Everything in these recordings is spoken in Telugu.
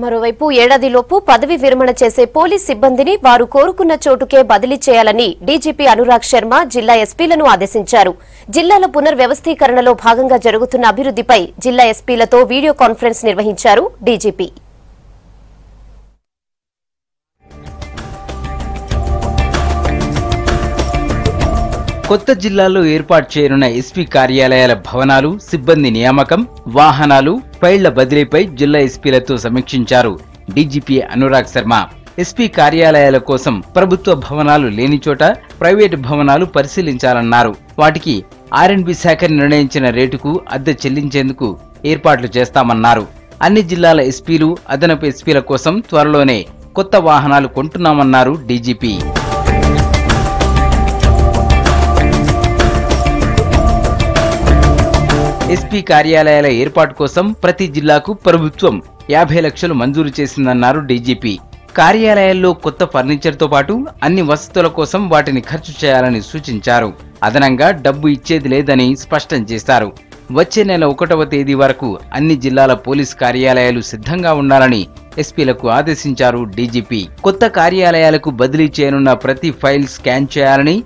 మరోవైపు ఏడాదిలోపు పదవి విరమణ చేసే పోలీస్ సిబ్బందిని వారు కోరుకున్న చోటుకే బదిలీ చేయాలని డీజీపీ అనురాగ్ శర్మ జిల్లా ఎస్పీలను ఆదేశించారు. జిల్లాల పునర్వ్యవస్థీకరణలో భాగంగా జరుగుతున్న అభివృద్దిపై జిల్లా ఎస్పీలతో వీడియో కాన్ఫరెన్స్ నిర్వహించారు డీజీపీ. కొత్త జిల్లాల్లో ఏర్పాటు చేయనున్న ఎస్పీ కార్యాలయాల భవనాలు, సిబ్బంది నియామకం, వాహనాలు, ఫైళ్ల బదిలీపై జిల్లా ఎస్పీలతో సమీక్షించారు డీజీపీ అనురాగ్ శర్మ. ఎస్పీ కార్యాలయాల కోసం ప్రభుత్వ భవనాలు లేని చోట ప్రైవేటు భవనాలు పరిశీలించాలన్నారు. వాటికి ఆర్ఎండ్బి శాఖ నిర్ణయించిన రేటుకు అద్దె చెల్లించేందుకు ఏర్పాట్లు చేస్తామన్నారు. అన్ని జిల్లాల ఎస్పీలు, అదనపు ఎస్పీల కోసం త్వరలోనే కొత్త వాహనాలు కొంటున్నామన్నారు డీజీపీ. ఎస్పీ కార్యాలయాల ఏర్పాటు కోసం ప్రతి జిల్లాకు ప్రభుత్వం 50 లక్షలు మంజూరు చేసిందన్నారు డీజీపీ. కార్యాలయాల్లో కొత్త ఫర్నిచర్తో పాటు అన్ని వసతుల కోసం వాటిని ఖర్చు చేయాలని సూచించారు. అదనంగా డబ్బు ఇచ్చేది లేదని స్పష్టం చేశారు. వచ్చే నెల 1వ తేదీ వరకు అన్ని జిల్లాల పోలీస్ కార్యాలయాలు సిద్ధంగా ఉండాలని ఎస్పీలకు ఆదేశించారు డీజీపీ. కొత్త కార్యాలయాలకు బదిలీ చేయనున్న ప్రతి ఫైల్ స్కాన్ చేయాలని,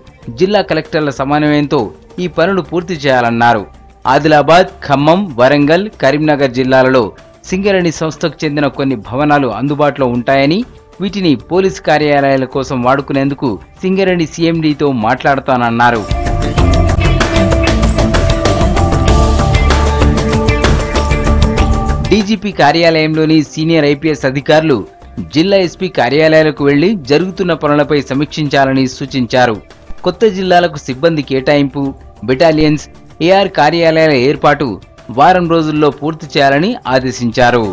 జిల్లా కలెక్టర్ల సమన్వయంతో ఈ పనులు పూర్తి చేయాలన్నారు. ఆదిలాబాద్, ఖమ్మం, వరంగల్, కరీంనగర్ జిల్లాలలో సింగరేణి సంస్థకు చెందిన కొన్ని భవనాలు అందుబాటులో ఉంటాయని, వీటిని పోలీసు కార్యాలయాల కోసం వాడుకునేందుకు సింగరేణి సీఎండీతో మాట్లాడతానన్నారు. డీజీపీ కార్యాలయంలోని సీనియర్ ఐపీఎస్ అధికారులు జిల్లా ఎస్పీ కార్యాలయాలకు వెళ్లి జరుగుతున్న పనులపై సమీక్షించాలని సూచించారు. కొత్త జిల్లాలకు సిబ్బంది కేటాయింపు, బెటాలియన్స్, ఏఆర్ కార్యాలయాల ఏర్పాటు వారం రోజుల్లో పూర్తి చేయాలని ఆదేశించారు.